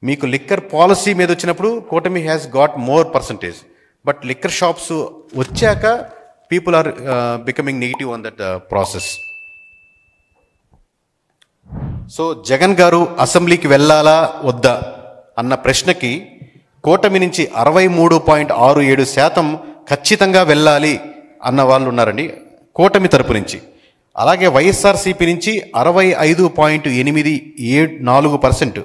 మీకు liquor policy మీద వచ్చినప్పుడు కూటమి has got more percentage. But liquor shops వచ్చాక people are becoming negative on that process. So Jagan garu అసెంబ్లీకి వెళ్ళాలా వద్దా అన్న ప్రశ్నకి కూటమి నుంచి 63.67% ఖచ్చితంగా వెళ్ళాలి అన్న వాళ్ళు ఉన్నారండి కూటమి తరపు నుంచి. అలాగే వైఎస్ఆర్సీపీ నుంచి 65.84%,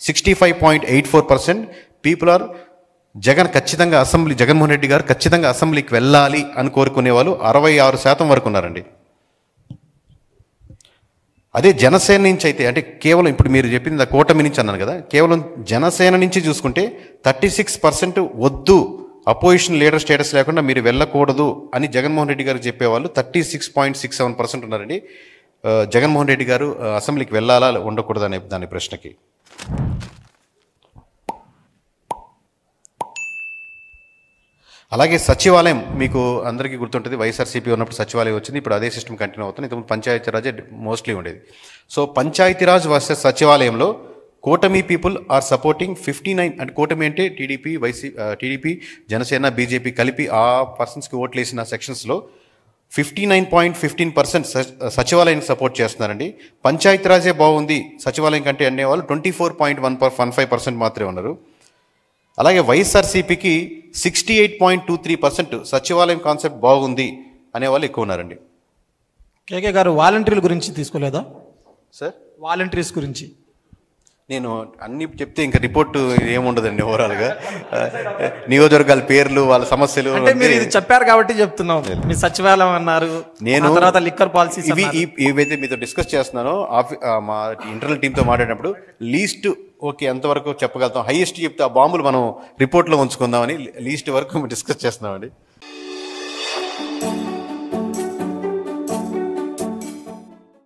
65.84% పీపుల్ ఆర్ ఖచ్చితంగా జగన్మోహన్ రెడ్డి గారు ఖచ్చితంగా అసెంబ్లీకి వెళ్ళాలి అని కోరుకునే వాళ్ళు 66% వరకు ఉన్నారండి. అదే జనసేన నుంచి అయితే, అంటే కేవలం ఇప్పుడు మీరు చెప్పింది కూటమి నుంచి అన్నాను కదా, కేవలం జనసేన నుంచి చూసుకుంటే 36% వద్దు, అపోజిషన్ లీడర్ స్టేటస్ లేకుండా మీరు వెళ్ళకూడదు అని జగన్మోహన్ రెడ్డి గారు చెప్పేవాళ్ళు 36.67% ఉన్నారండి. జగన్మోహన్ రెడ్డి గారు అసెంబ్లీకి వెళ్ళాలా ఉండకూడదు అనే దాని ప్రశ్నకి. అలాగే సచివాలయం మీకు అందరికీ గుర్తుంటుంది, వైఎస్ఆర్సీపీ ఉన్నప్పుడు సచివాలయం వచ్చింది, ఇప్పుడు అదే సిస్టమ్ కంటిన్యూ అవుతుంది. ఇంతకుముందు పంచాయతీరాజే మోస్ట్లీ ఉండేది. సో పంచాయతీరాజ్ వర్సెస్ సచివాలయంలో కూటమి పీపుల్ ఆర్ సపోర్టింగ్ 59, అంటే కూటమి అంటే టీడీపీ జనసేన బీజేపీ కలిపి ఆ పర్సన్స్కి ఓట్లు వేసిన సెక్షన్స్లో 59.15% సచివాలయానికి సపోర్ట్ చేస్తున్నారండి. పంచాయతీరాజే బాగుంది సచివాలయం కంటే అనేవాళ్ళు 24.15% మాత్రమే ఉన్నారు. అలాగే వైఎస్ఆర్సీపీకి 68.23% సచివాలయం కాన్సెప్ట్ బాగుంది అనేవాళ్ళు ఎక్కువ ఉన్నారండి. కేకే గారు వాలంటీర్ల గురించి తీసుకోలేదా సార్? వాలంటీర్స్ గురించి నేను అన్ని చెప్తే ఇంకా రిపోర్టు ఏముండదండి ఓవరాల్గా. నియోజకవర్గాల పేర్లు వాళ్ళ సమస్యలు అంటే మీరు ఇది చెప్పారు కాబట్టి చెప్తున్నాం. మీ సచివాలయం అన్నారు, నేను తర్వాత లిక్కర్ పాలసీ ఏవైతే మీతో డిస్కస్ చేస్తున్నానో మా ఇంటర్నల్ టీంతో మాట్లాడినప్పుడు లీస్ట్ ఓకే ఎంతవరకు చెప్పగలుగుతాం, హైయెస్ట్ చెప్తే ఆ బాంబులు మనం రిపోర్ట్లో ఉంచుకుందామని లీస్ట్ వరకు డిస్కస్ చేస్తున్నామండి.